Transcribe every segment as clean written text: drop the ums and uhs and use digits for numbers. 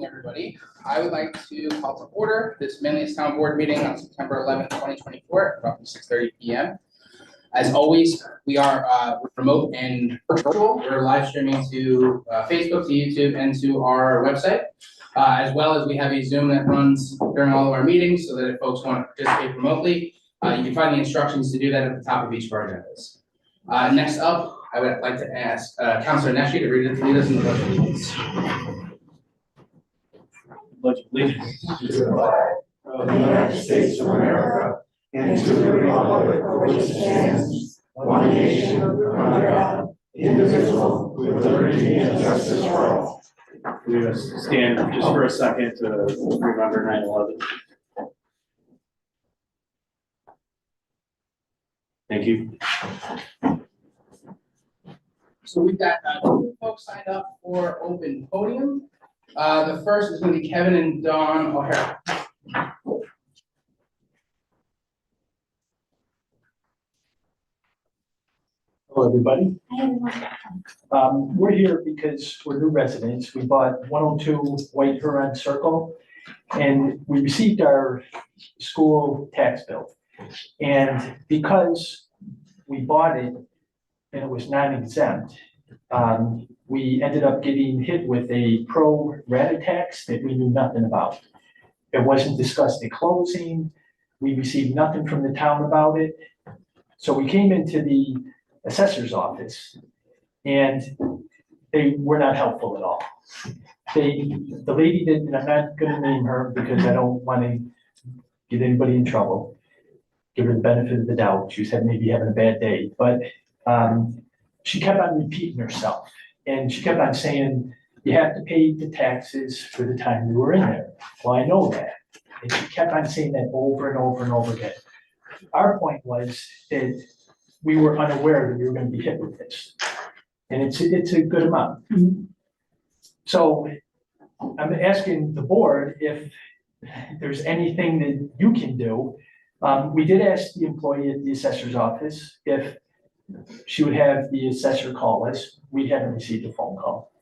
evening, everybody. I would like to call to order this Manlius Town Board meeting on September 11th, 2024, at roughly 6:30 p.m. As always, we are remote and virtual. We're live streaming to Facebook, to YouTube, and to our website. As well as we have a Zoom that runs during all of our meetings so that if folks want to participate remotely, you can find the instructions to do that at the top of each of our agendas. Next up, I would like to ask Councilor Neshi to lead us in the pledge of allegiance. Pledge of allegiance to the flag of the United States of America and to the republic for which it stands, one nation under God, indivisible, with liberty and justice for all. We stand just for a second to remember 9/11. Thank you. So we've got two folks signed up for open podium. The first is going to be Kevin and Dawn O'Hara. Hello, everybody. We're here because we're new residents. We bought 102 White Huron Circle, and we received our school tax bill. And because we bought it and it was non-exempt, we ended up getting hit with a pro rata tax that we knew nothing about. It wasn't discussed at closing. We received nothing from the town about it. So we came into the assessor's office and they were not helpful at all. The lady that, and I'm not gonna name her because I don't wanna get anybody in trouble, give her the benefit of the doubt. She was maybe having a bad day, but she kept on repeating herself. And she kept on saying, you have to pay the taxes for the time you were in there. Well, I know that. And she kept on saying that over and over and over again. Our point was that we were unaware that we were going to be hit with this. And it's a good amount. So I'm asking the board if there's anything that you can do. We did ask the employee at the assessor's office if she would have the assessor call us. We haven't received a phone call.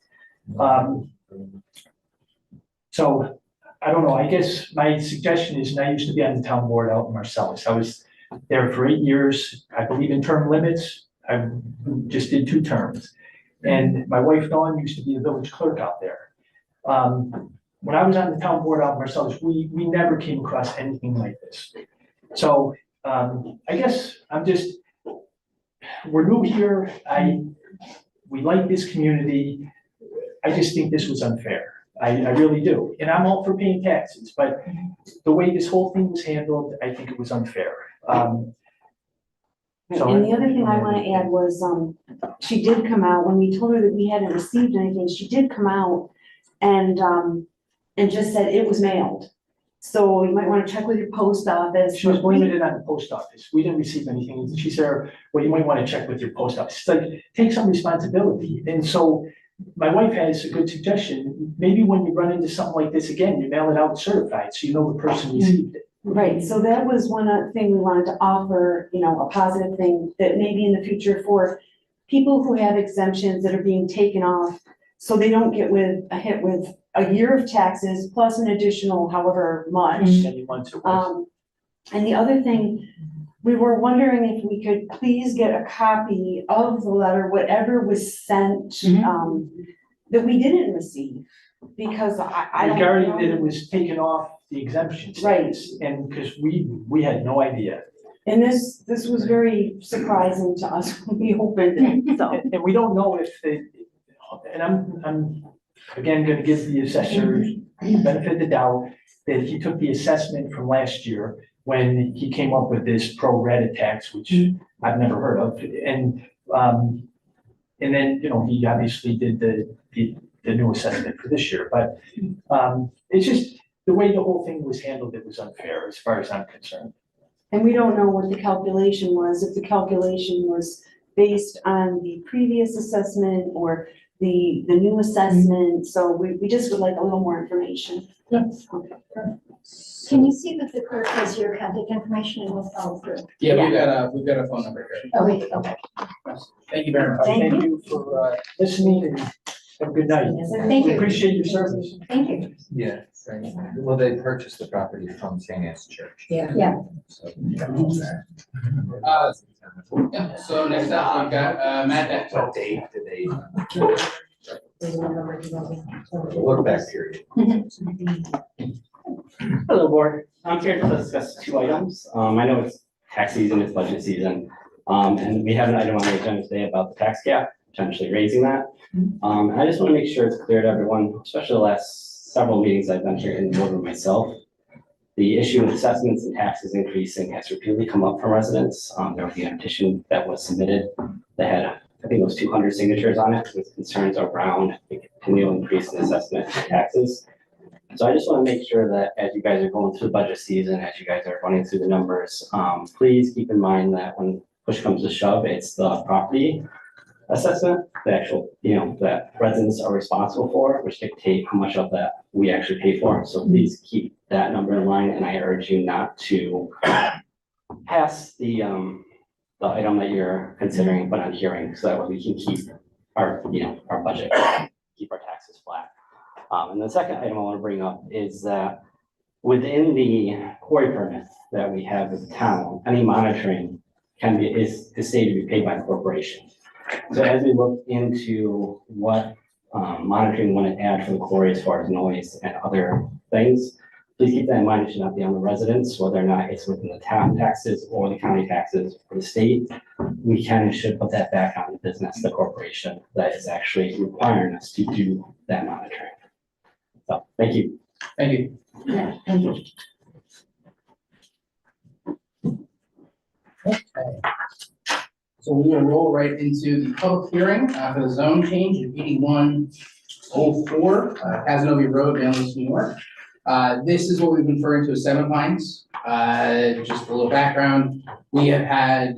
So I don't know, I guess my suggestion is, and I used to be on the town board out in Marcellus. I was there for 8 years. I believe in term limits. I just did 2 terms. And my wife Dawn used to be the village clerk out there. When I was on the town board out in Marcellus, we never came across anything like this. So I guess we're new here. We like this community. I just think this was unfair. I really do. And I'm all for paying taxes, but the way this whole thing was handled, I think it was unfair. And the other thing I want to add was, she did come out, when we told her that we hadn't received anything, she did come out and just said it was mailed. So you might want to check with your post office. She was blaming it on the post office. We didn't receive anything. And she said, well, you might want to check with your post office. It's like, take some responsibility. And so my wife has a good suggestion. Maybe when you run into something like this again, you mail it out certified so you know the person received it. Right, so that was one thing we wanted to offer, a positive thing that maybe in the future for people who have exemptions that are being taken off, so they don't get hit with a year of taxes plus an additional however much. And the other thing, we were wondering if we could please get a copy of the letter, whatever was sent, that we didn't receive, because I don't know. Regarding that it was taken off the exemption status, right? And because we had no idea. And this was very surprising to us when we opened it, so. And we don't know if and I'm again gonna give the assessor the benefit of the doubt that he took the assessment from last year when he came up with this pro rata tax, which I've never heard of. And then, he obviously did the new assessment for this year, but it's just the way the whole thing was handled, it was unfair as far as I'm concerned. And we don't know what the calculation was, if the calculation was based on the previous assessment or the new assessment, so we just would like a little more information. Yes. Okay. Can you see that the clerk has your contact information and will follow through? Yeah, we've got a phone number here. Okay. Thank you very much. Thank Thank you for listening and Have a good night. Thank you. Appreciate your service. Thank you. Yeah, well, they purchased the property from St. Anne's Church. Yeah. So. Yeah, so next up, we've got, Matt Deck. What date did they? Look back period. Hello, board. I'm here to discuss two items. I know it's tax season, it's budget season. And we have an item on the agenda today about the tax cap, potentially raising that. And I just want to make sure it's clear to everyone, especially the last several meetings I've been here in the board myself. The issue of assessments and taxes increasing has repeatedly come up from residents. There was a petition that was submitted that had, I think it was 200 signatures on it with concerns around the continual increase in assessment and taxes. So I just want to make sure that as you guys are going through the budget season, as you guys are running through the numbers, please keep in mind that when push comes to shove, it's the property assessment, the actual, that residents are responsible for, which dictate how much of that we actually pay for. So please keep that number in line, and I urge you not to pass the item that you're considering, but on hearing, so that way we can keep our, our budget, keep our taxes flat. And the second item I want to bring up is that within the quarry permit that we have with the town, any monitoring is stated to be paid by the corporation. So as we look into what monitoring we want to add for the quarry as far as noise and other things, please keep that in mind. It should not be on the residents, whether or not it's within the town taxes or the county taxes or the state. We can and should put that back on the business, the corporation that is actually requiring us to do that monitoring. So, thank you. Thank you. Yeah, thank you. Okay. So we will roll right into the public hearing for the zone change of 8104 Casanova Road, Manlius, New York. This is what we've been referring to as Seven Pines. Just a little background. We have had,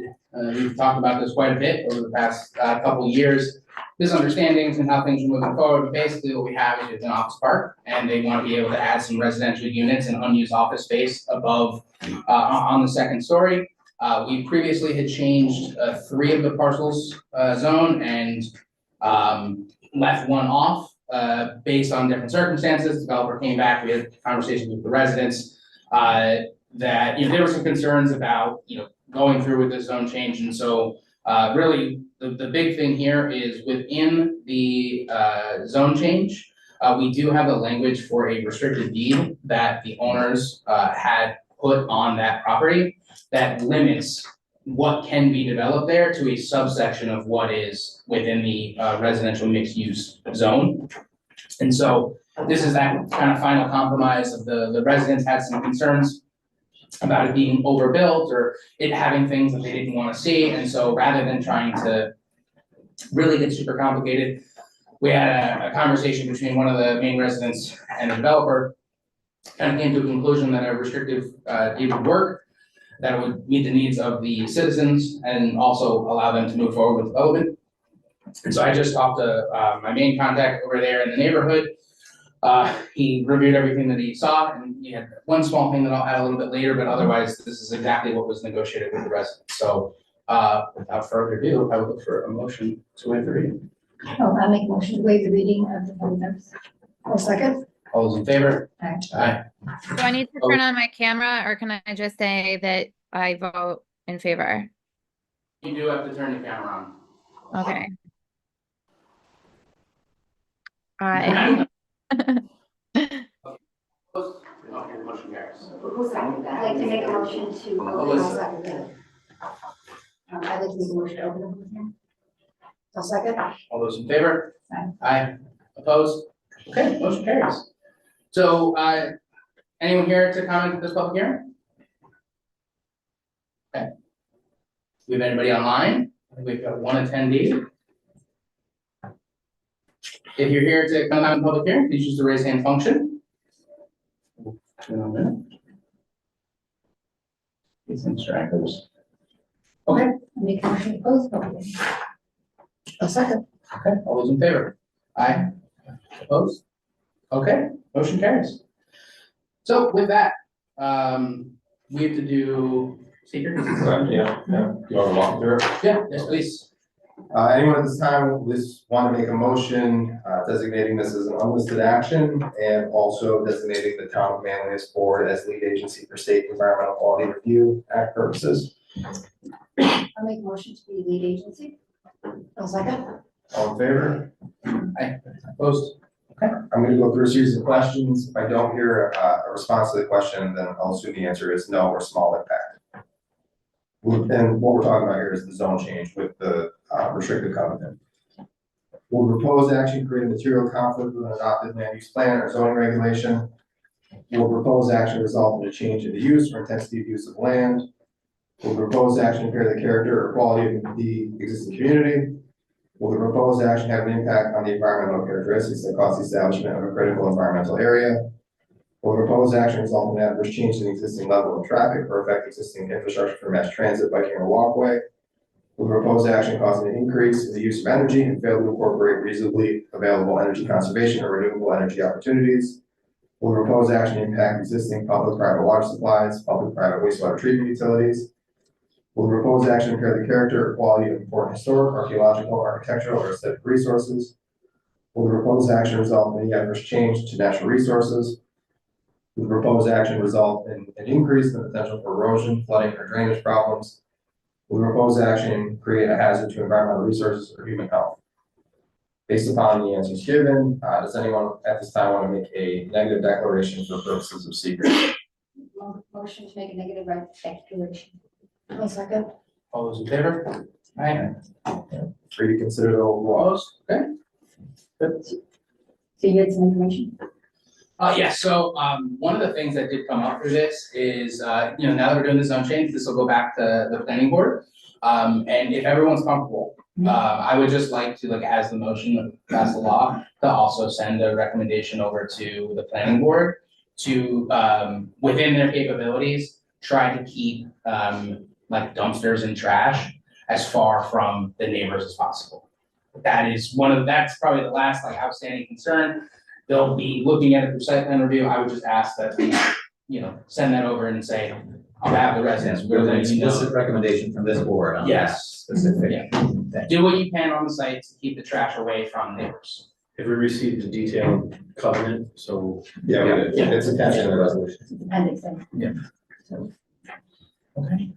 we've talked about this quite a bit over the past couple of years, misunderstandings and how things are moving forward. But basically what we have is an office park, and they want to be able to add some residential units and unused office space above on the second story. We previously had changed 3 of the parcels zone and left one off based on different circumstances. The developer came back, we had conversations with the residents that, there were some concerns about, going through with this zone change. And so really the big thing here is within the zone change, we do have the language for a restricted deed that the owners had put on that property that limits what can be developed there to a subsection of what is within the residential mixed use zone. And so this is that kind of final compromise of the residents had some concerns about it being overbuilt or it having things that they didn't want to see. And so rather than trying to really get super complicated, we had a conversation between one of the main residents and the developer, kind of came to a conclusion that a restrictive deed would work, that would meet the needs of the citizens and also allow them to move forward with development. And so I just talked to my main contact over there in the neighborhood. He reviewed everything that he saw, and he had one small thing that I'll add a little bit later, but otherwise this is exactly what was negotiated with the residents. So without further ado, I would look for a motion to waive the reading. Oh, I'll make a motion to waive the reading of the ordinance. I'll second. All those in favor? Aye. Aye. Do I need to turn on my camera, or can I just say that I vote in favor? You do have to turn your camera on. Okay. I Okay, motion carries. I'd like to make a motion to. Alyssa. I'd like to make a motion to open the public hearing. I'll second. All those in favor? Aye. Aye. Opposed? Okay, motion carries. So, anyone here to comment at this public hearing? Okay. We have anybody online? I think we've got one attendee. If you're here to comment on the public hearing, please use the raise hand function. These distractors. Okay, Make a motion to close the public hearing. I'll second. okay, all those in favor? Aye. Opposed? Okay, motion carries. So with that, we have to do seeker. Yeah, you want to walk through it? Yeah, yes, please. Anyone at this time want to make a motion designating this as an unlisted action and also designating the town of Manlius board as lead agency for state environmental quality review act purposes? I'll make a motion to be lead agency. I'll second. All in favor? Opposed? I'm going to go through a series of questions. If I don't hear a response to the question, then I'll assume the answer is no or small impact. And what we're talking about here is the zone change with the restricted covenant. Will proposed action create a material conflict with an adopted land use plan or zoning regulation? Will proposed action result in a change in the use or intensity of use of land? Will proposed action impair the character or quality of the existing community? Will the proposed action have an impact on the environmental characteristics that cause the establishment of a critical environmental area? Will the proposed action result in an adverse change in the existing level of traffic or affect existing infrastructure for mass transit, biking, or walkway? Will the proposed action cause an increase in the use of energy and fail to incorporate reasonably available energy conservation or renewable energy opportunities? Will the proposed action impact existing public-private water supplies, public-private wastewater treatment utilities? Will the proposed action impair the character or quality of important historic, archaeological, architectural, or aesthetic resources? Will the proposed action result in any adverse change to natural resources? Will the proposed action result in an increase in the potential for erosion, flooding, or drainage problems? Will the proposed action create a hazard to environmental resources or human health? Based upon the answers given, does anyone at this time want to make a negative declaration for purposes of secret? Motion to make a negative declaration. I'll second. All those in favor? Aye. Free to consider the overall. Opposed? Okay. So you had some information? Yeah, so, one of the things that did come up through this is, now that we're doing the zone change, this will go back to the planning board. And if everyone's comfortable, I would just like to, like, as the motion of pass the law, to also send a recommendation over to the planning board to, within their capabilities, try to keep, like dumpsters and trash as far from the neighbors as possible. That's probably the last like outstanding concern. They'll be looking at it through site plan review. I would just ask that we, send that over and say, on behalf of the residents, we're With an letting you know. explicit recommendation from this board on that Yes. specific. Yeah. Do what you can on the site to keep the trash away from neighbors. Have we received the detailed covenant? So Yeah, we did. Yeah. It's attached in the resolution. Appendix. Okay.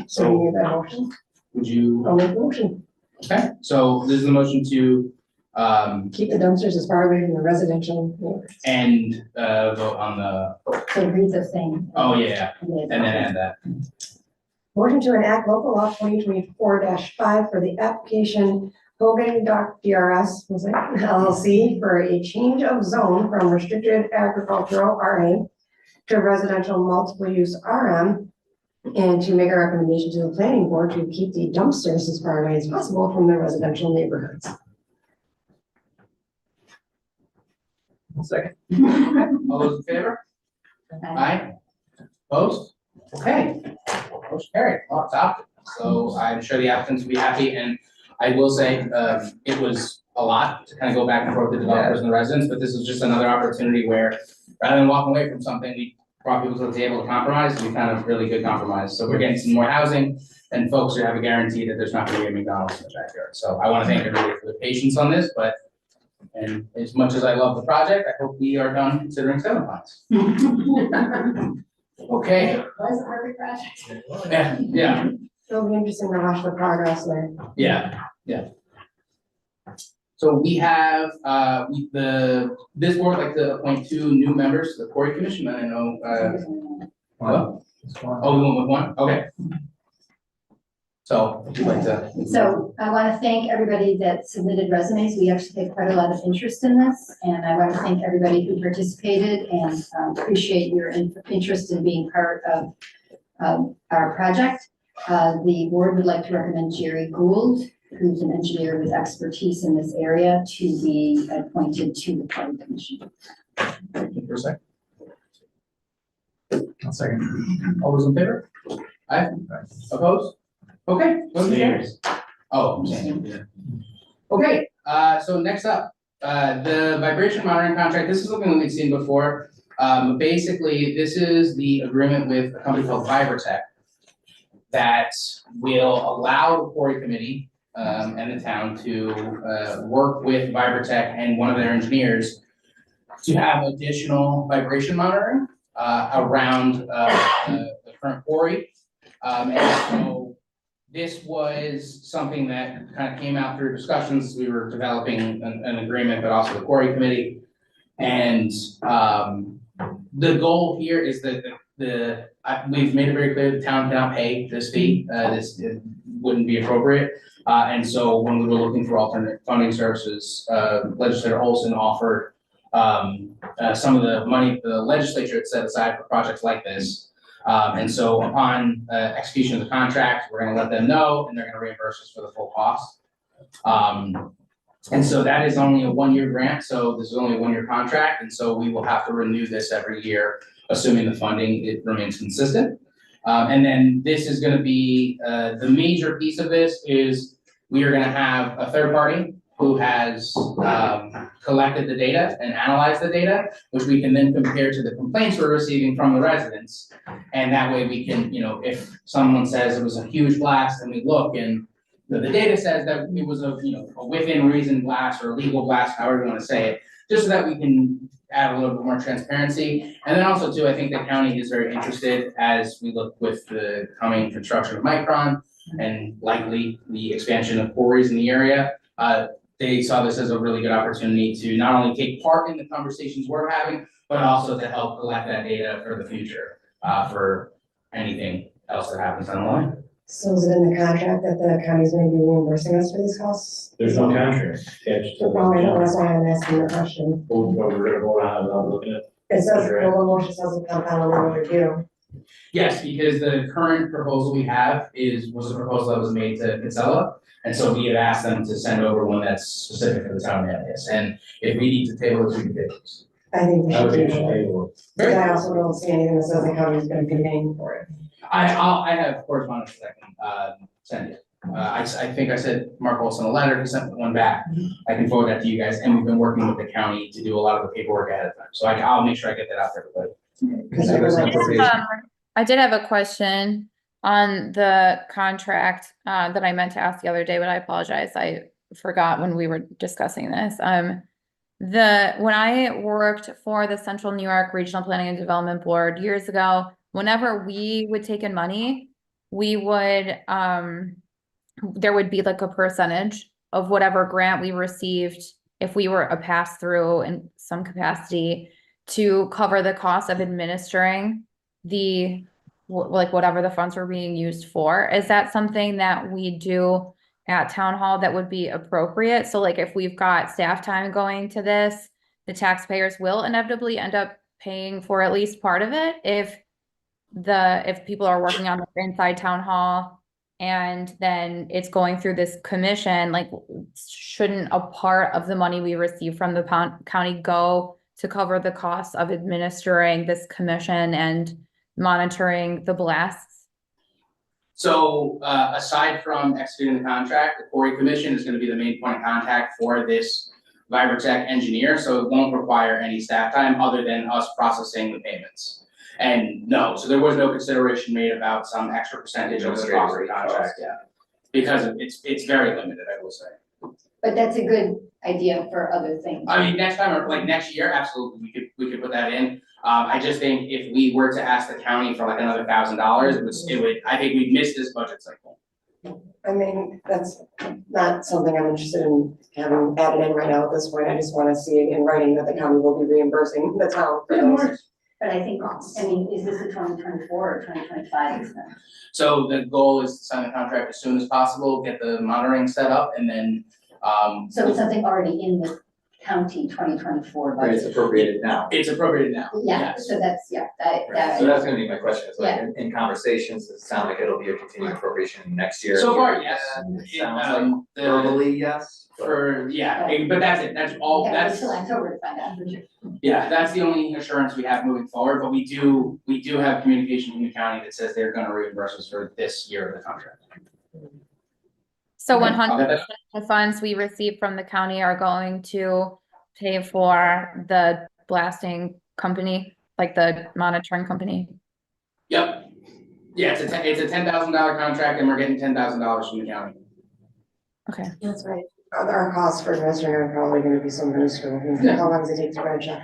So you need that motion? Would you, I'll make a motion. okay, so this is the motion to, Keep the dumpsters as far away from the residential neighbors. and, vote on the, So it reads the same. oh, yeah, and then add that. Motion to enact local law 2024-5 for the application Hogan Doc DRS, was it, LLC, for a change of zone from restricted agricultural RA to residential multiple use RM, and to make a recommendation to the planning board to keep the dumpsters as far away as possible from the residential neighborhoods. Second. All those in favor? Aye. Opposed? Okay. Motion carried, well, adopted. So I'm sure the applicants will be happy, and I will say, it was a lot to kind of go back and forth with the developers and the residents, but this is just another opportunity where, rather than walking away from something, we brought people to the table to compromise, and we found a really good compromise. So we're getting some more housing, and folks are have a guarantee that there's not gonna be a McDonald's in the backyard. So I wanna thank everybody for the patience on this, and as much as I love the project, I hope we are done considering 7 plans. Okay, That's a perfect project. yeah, It'll be interesting to watch the progress there. yeah. So we have, this board would like to appoint 2 new members to the Quarry Commission, and I know, what? Oh, we went with 1, okay. So, would you like to? So I want to thank everybody that submitted resumes. We actually had quite a lot of interest in this. And I want to thank everybody who participated and appreciate your interest in being part of our project. The board would like to recommend Jerry Gould, who's an engineer with expertise in this area, to be appointed to the planning commission. Thank you for a second. I'll second. All those in favor? Aye. Opposed? Okay. Motion carries. Oh, yeah. Okay, so next up, the vibration monitoring contract, this is something that we've seen before. Basically, this is the agreement with a company called FiberTech that will allow the quarry committee, and the town to work with Vibertech and one of their engineers to have additional vibration monitoring around the current quarry. And so this was something that kind of came out through discussions. We were developing an agreement, but also the quarry committee. And the goal here is that we've made it very clear the town cannot pay this fee. This it wouldn't be appropriate. And so when we were looking for alternate funding services, Legislator Olson offered some of the money the legislature had set aside for projects like this. And so upon execution of the contract, we're gonna let them know and they're gonna reimburse us for the full cost. And so that is only a one-year grant, so this is only a one-year contract, and so we will have to renew this every year, assuming the funding, it remains consistent. And then this is gonna be, the major piece of this is we are gonna have a third party who has collected the data and analyzed the data, which we can then compare to the complaints we're receiving from the residents. And that way we can, if someone says it was a huge blast and we look and the data says that it was a within reason blast or a legal blast, however you wanna say it, just so that we can add a little bit more transparency. And then also too, I think the county is very interested as we look with the coming construction of Micron and likely the expansion of quarries in the area. They saw this as a really good opportunity to not only take part in the conversations we're having, but also to help collect that data for the future, for anything else that happens down the line. So is it in the contract that the county's gonna be reimbursing us for these costs? There's no contract attached to the. Well, I know, that's why I'm asking the question. We're gonna vote on it without looking at. It says, the one motion says a compound level review. Yes, because the current proposal we have was a proposal that was made to Casella. And so we have asked them to send over one that's specific for the town of Manlius. And if we need to table this, we can table this. I think we I would should think do that. table. But I also don't see anything that says the county's gonna be paying for it. I have correspondence that I can send you. I think I sent Mark Olson a letter, he sent one back. I can forward that to you guys, and we've been working with the county to do a lot of the paperwork ahead of time. So I'll make sure I get that out there, everybody. I did have a question on the contract that I meant to ask the other day, but I apologize. I forgot when we were discussing this. When I worked for the Central New York Regional Planning and Development Board years ago, whenever we would take in money, we would, there would be like a percentage of whatever grant we received if we were a pass-through in some capacity to cover the cost of administering the, like whatever the funds were being used for. Is that something that we do at town hall that would be appropriate? So like if we've got staff time going to this, the taxpayers will inevitably end up paying for at least part of it if people are working on the inside town hall and then it's going through this commission, like shouldn't a part of the money we receive from the county go to cover the costs of administering this commission and monitoring the blasts? So aside from executing the contract, the quarry commission is gonna be the main point of contact for this Vibertech engineer, so it won't require any staff time other than us processing the payments. And no, so there was no consideration made about some extra percentage of the cost of the contract, yeah. Because it's very limited, I will say. But that's a good idea for other things. I mean, next time, or like next year, absolutely, we could put that in. I just think if we were to ask the county for like another $1,000, it would, I think we'd miss this budget cycle. I mean, that's not something I'm interested in having added in right now at this point. I just wanna see it in writing that the county will be reimbursing the town for those. But I think, is this a 2024 or 2025 expense? So the goal is to sign the contract as soon as possible, get the monitoring set up, and then, So it's something already in the county 2024 Right, it's budget? appropriated now. it's appropriated now, Yeah, yes. so that's, Right, that, so that's gonna be my question, is like, in conversations, it sounds like it'll be a continued appropriation next year. So far, yes. It sounds like The- verbally, yes. but- but that's it, that's all, yeah, that's, until October to find out for sure. yeah, that's the only assurance we have moving forward, but we do have communication from the county that says they're gonna reimburse us for this year of the contract. So Okay, 100% I'll of the funds we receive from the county are going to pay for the blasting company, like the monitoring company? Yep. Yeah, it's a $10,000 contract and we're getting $10,000 from the county. Okay. That's right. Our costs for administering are probably gonna be so minuscule. Yeah. How long does it take to write a check?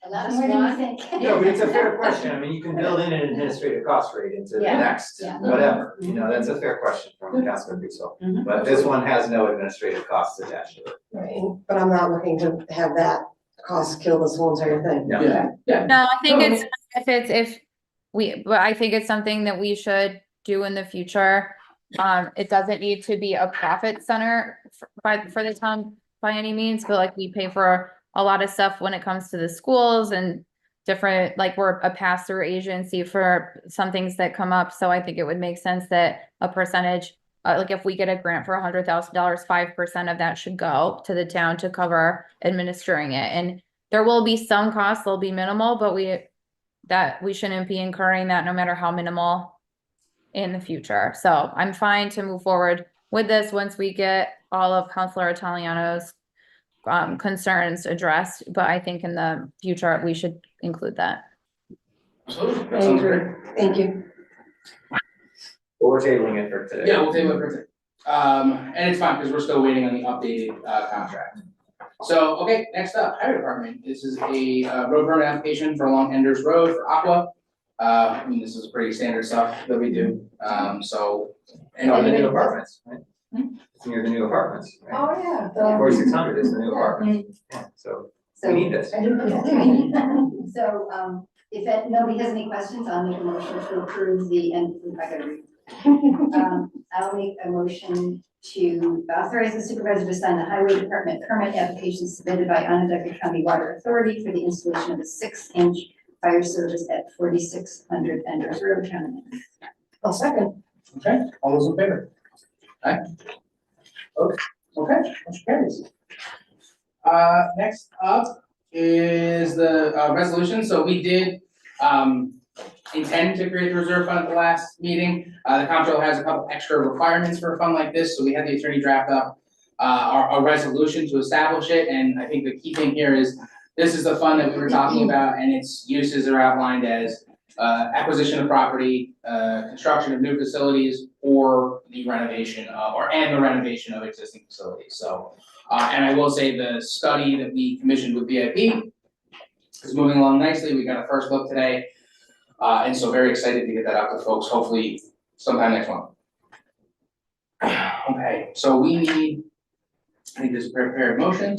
Last one, think. No, but it's a fair question. I mean, you can build in an administrative cost rate into the Yeah. next, Yeah. whatever, that's a fair question from Councilor Russo. Mhm. But this one has no administrative costs attached to it. Right, but I'm not looking to have that cost kill this whole entire thing. No. Yeah. No, I think No, it's, but I think it's something that we should do in the future. It doesn't need to be a profit center for the town by any means, but like we pay for a lot of stuff when it comes to the schools and different, like we're a pass-through agency for some things that come up. So I think it would make sense that a percentage, like if we get a grant for $100,000, 5% of that should go to the town to cover administering it. And there will be some costs, they'll be minimal, but we shouldn't be incurring that no matter how minimal in the future. So I'm fine to move forward with this once we get all of Councilor Italiano's concerns addressed, but I think in the future, we should include that. Absolutely. That I sounds agree. great. Thank you. But we're tabling it for today. Yeah, we'll table it for today. And it's fine, because we're still waiting on the updated, contract. So, okay, next up, Highway Department. This is a, road permit application for along Enders Road for Aqua. I mean, this is pretty standard stuff that we do, so. And all the new apartments, right? It's near the new apartments, right? Oh, yeah. 4,600 is the new apartments. Yeah, so we need this. So, if nobody has any questions, I'll make a motion to approve the, and I gotta read. I'll make a motion to authorize the supervisor to sign the highway department permit application submitted by Onondaga County Water Authority for the installation of a 6-inch fire service at 4,600 Enders Road, Town. I'll second. Okay, all those in favor? Aye. Okay, motion carries. Next up is the resolution, so we did intend to create the reserve fund at the last meeting. The comptroller has a couple extra requirements for a fund like this, so we had the attorney draft up a resolution to establish it, and I think the key thing here is this is the fund that we were talking about, and its uses are outlined as acquisition of property, construction of new facilities, or the renovation of, and the renovation of existing facilities, so. And I will say the study that we commissioned with VIP is moving along nicely, we got a first look today. And so very excited to get that out to folks, hopefully sometime next month. Okay, so we need, I think this is prepared motion.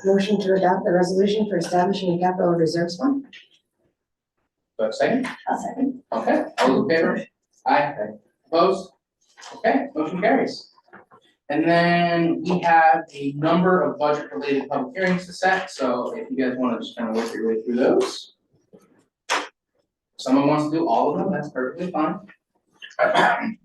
Motion to adopt the resolution for establishing a capital reserves fund? Do I have a second? I'll second. Okay, all those in favor? Aye. Opposed? Okay, motion carries. And then we have a number of budget-related public hearings to set, so if you guys wanna just kind of work your way through those. If someone wants to do all of them, that's perfectly fine.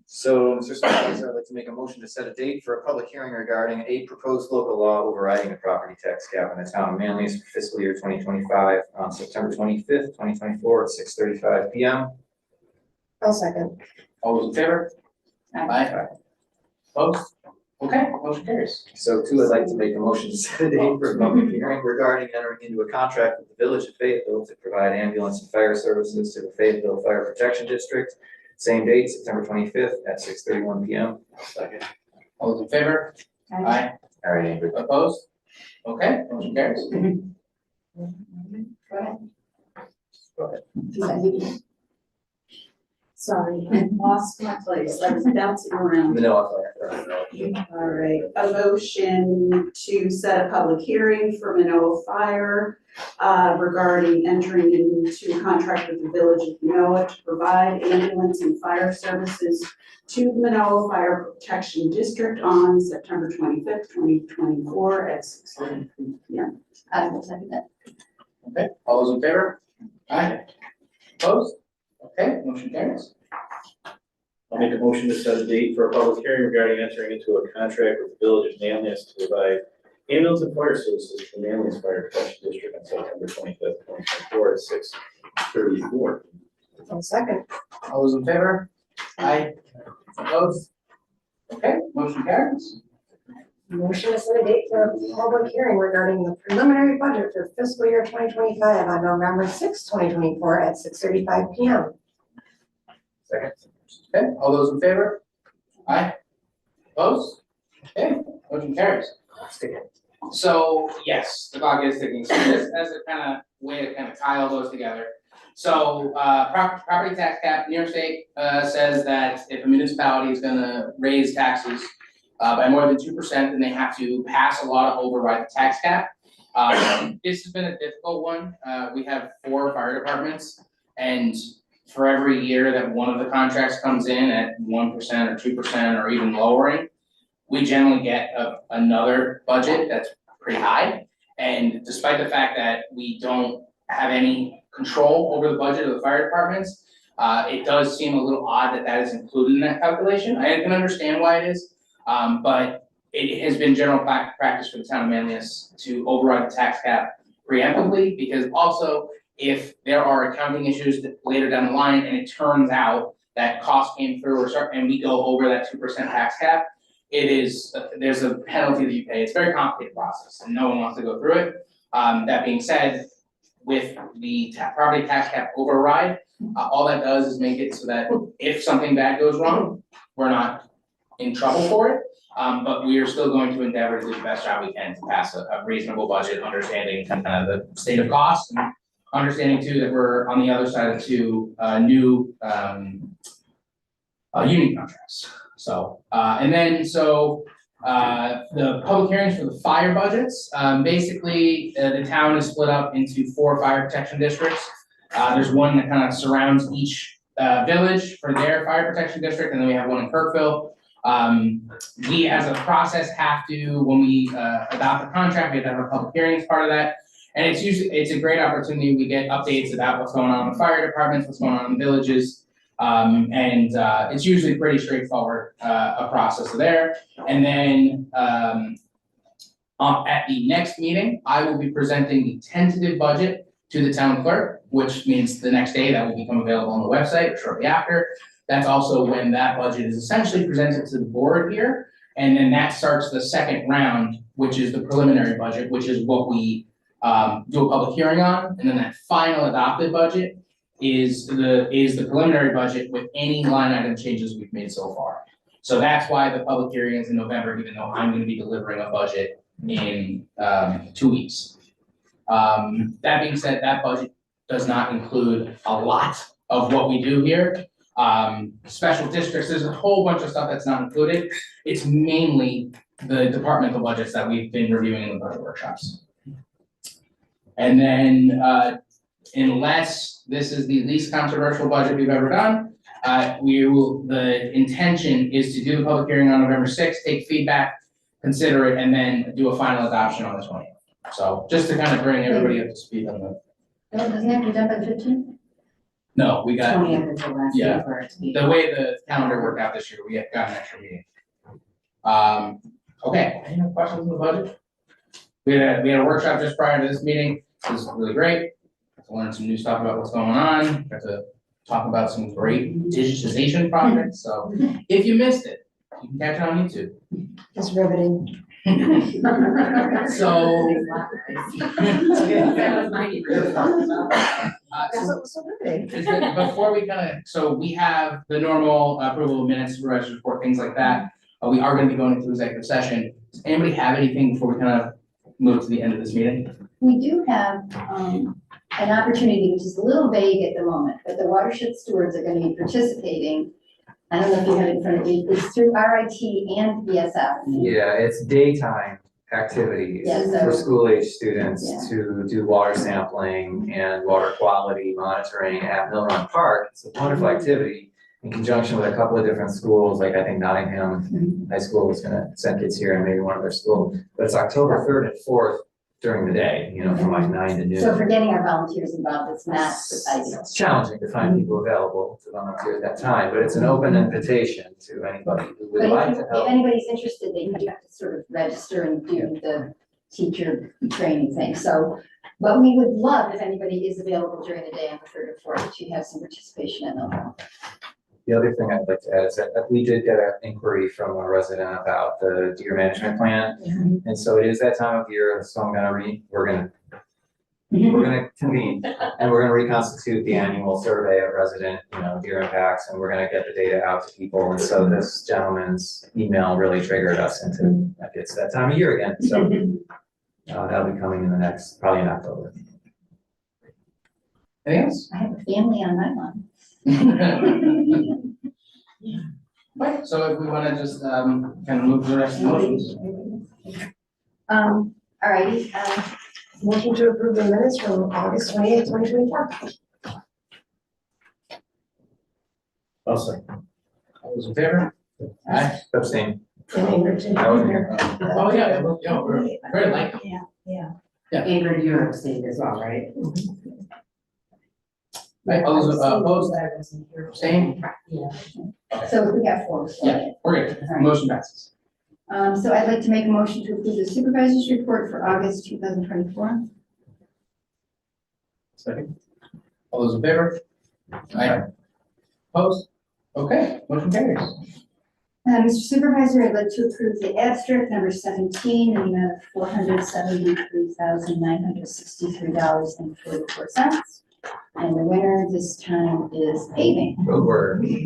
So, Mr. Supervisor, I'd like to make a motion to set a date for a public hearing regarding a proposed local law overriding the property tax cap in the town of Manlius for fiscal year 2025 on September 25th, 2024 at 6:35 p.m. I'll second. All those in favor? Aye. Opposed? Okay, motion carries. So too, I'd like to make a motion to set a date for a public hearing regarding entering into a contract with the Village of Fayetteville to provide ambulance and fire services to the Fayetteville Fire Protection District. Same date, September 25th at 6:31 p.m. Second. All those in favor? Aye. All right, Andrew. Opposed? Okay, motion carries. Go ahead. Sorry, I lost my place. I was bouncing around. Manila Fire. All right, a motion to set a public hearing for Manoa Fire regarding entering into a contract with the Village of Manoa to provide ambulance and fire services to Manoa Fire Protection District on September 25th, 2024 at 6:30 p.m. I will second that. Okay, all those in favor? Aye. Opposed? Okay, motion carries. I'll make a motion to set a date for a public hearing regarding entering into a contract with the Village of Manlius to provide ambulance and fire services to the Manlius Fire Protection District on September 25th, 2024 at 6:34. I'll second. All those in favor? Aye. Opposed? Okay, motion carries. Motion to set a date for a public hearing regarding the preliminary budget for fiscal year 2025 on November 6th, 2024 at 6:35 p.m. Second. Okay, all those in favor? Aye. Opposed? Okay, motion carries. So, yes, the clock is ticking, so this as a kind of way to kind of tie all those together. So, property tax cap, New York State, says that if a municipality is gonna raise taxes by more than 2%, then they have to pass a law to override the tax cap. This has been a difficult one, we have 4 fire departments, and for every year that one of the contracts comes in at 1% or 2% or even lowering, we generally get another budget that's pretty high. And despite the fact that we don't have any control over the budget of the fire departments, it does seem a little odd that that is included in that calculation. I can understand why it is, but it has been general practice for the town of Manlius to override the tax cap preemptively, because also if there are accounting issues that later down the line and it turns out that cost came through and we go over that 2% tax cap, it is, there's a penalty that you pay. It's a very complicated process and no one wants to go through it. That being said, with the property tax cap override, all that does is make it so that if something bad goes wrong, we're not in trouble for it. But we are still going to endeavor to do the best job we can to pass a reasonable budget, understanding kind of the state of cost and understanding too that we're on the other side of 2 new union contracts. So, and then, the public hearings for the fire budgets, basically, the town is split up into 4 fire protection districts. There's one that kind of surrounds each, village for their fire protection district, and then we have one in Kirkville. We as a process have to, when we, adopt the contract, we have to have a public hearing as part of that. And it's a great opportunity, we get updates about what's going on in the fire departments, what's going on in the villages. It's usually pretty straightforward, a process there. And then, at the next meeting, I will be presenting the tentative budget to the town clerk, which means the next day that will become available on the website or shortly after. That's also when that budget is essentially presented to the board here. And then that starts the second round, which is the preliminary budget, which is what we, do a public hearing on. And then that final adopted budget is the preliminary budget with any line item changes we've made so far. So that's why the public hearing is in November, even though I'm gonna be delivering a budget in 2 weeks. That being said, that budget does not include a lot of what we do here. Special districts, there's a whole bunch of stuff that's not included. It's mainly the departmental budgets that we've been reviewing in the budget workshops. And then, unless this is the least controversial budget we've ever done, the intention is to do the public hearing on November 6th, take feedback, consider it, and then do a final adoption on the 20th. So just to kind of bring everybody up to speed on the. No, doesn't it have to be done by the 15th? No, we got, 20th is the last yeah. day for it to be. the way the calendar worked out this year, we got an extra meeting. Okay, any other questions on the budget? We had a workshop just prior to this meeting, it was really great. Got to learn some new stuff about what's going on, got to talk about some great digitization projects, so if you missed it, you can catch it on YouTube. It's riveting. So. That was my That's what was so riveting. Is that before we kind of, so we have the normal approval of minutes, supervisor's report, things like that. We are gonna be going into executive session. Does anybody have anything before we kind of move to the end of this meeting? We do have, an opportunity, which is a little vague at the moment, but the watershed stewards are gonna be participating. I don't know if you have it in front of you, it's through RIT and BSF. Yeah, it's daytime activities Yeah, so- for school-age students Yeah. to do water sampling and water quality monitoring at Mill Run Park. It's a wonderful activity in conjunction with a couple of different schools, like I think Nottingham High School was gonna send kids here and maybe one of their schools. But it's October 3rd and 4th during the day, from like 9 to noon. So for getting our volunteers involved, it's not ideal. It's challenging to find people available to volunteer at that time, but it's an open invitation to anybody who would But like if to if help. anybody's interested, they have to sort of register and do the teacher training thing, so. But we would love if anybody is available during the day on the 3rd or 4th to have some participation in them. The other thing I'd like to add is that we did get an inquiry from a resident about the deer management plan. And so it is that time of year, so we're gonna we're gonna convene and we're gonna reconstitute the annual survey of resident, deer impacts, and we're gonna get the data out to people. And so this gentleman's email really triggered us into, it's that time of year again, so that'll be coming in the next, probably in October. Anything else? I have a family on my lawn. Right, so if we wanna just, kind of move to the rest of the motions. All righty, Motion to approve the minutes from August 28th, 2024. I'll say. All those in favor? Aye. Abstain. I wasn't here. Oh, yeah, we're very likely. Ingrid, you're abstaining as well, right? Right, all those opposed, abstained? so we got four. Yeah, we're good, motion passes. So I'd like to make a motion to approve the supervisor's report for August 2024. Second. All those in favor? Aye. Opposed? Okay, motion carries. Mr. Supervisor, I'd like to approve the abstract number 17 in the amount of $473,963.44. And the winner this time is paving. Road work. Okay,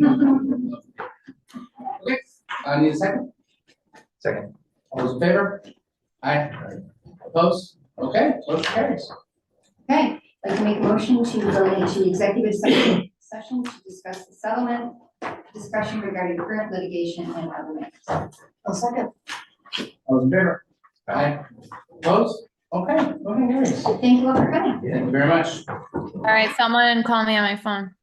I need a second. Second. All those in favor? Aye. Opposed? Okay, motion carries. Okay, I'd like to make a motion to go into executive session to discuss the settlement, discussion regarding current litigation and other matters. I'll second. All those in favor? Aye. Opposed? Okay, motion carries. Thank you all for coming. Thank you very much. All right, someone call me on my phone.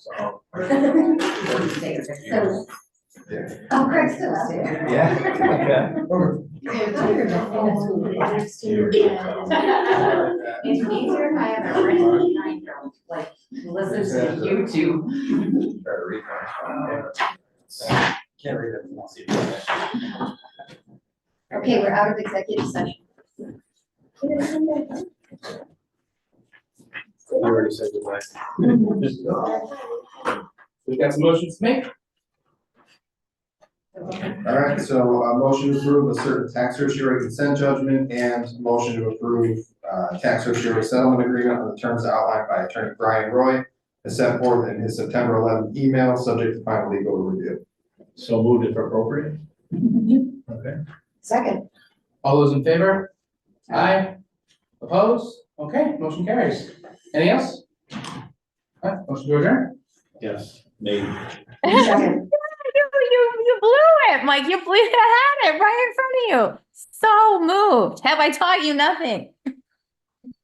so. So- Oh, Craig's still out there. Yeah. It's easier if I have a written nine-year-old, like, listen to YouTube. Can't read it. I'll see it. Okay, we're out of executive session. You already said goodbye. We've got some motions to make. All right, so a motion to approve a certain tax certiorari consent judgment and motion to approve tax certiorari settlement agreement on the terms outlined by Attorney Brian Roy as set forth in his September 11th email, subject to final legal review. So moved if appropriate. Okay. Second. All those in favor? Aye. Opposed? Okay, motion carries. Anything else? All right, motion to adjourn? Yes, maybe. Second. You blew it, Mike. You blew it. I had it right in front of you. So moved. Have I taught you nothing?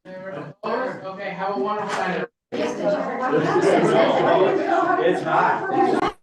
Opposed? Okay, have a wonderful night. It's hot.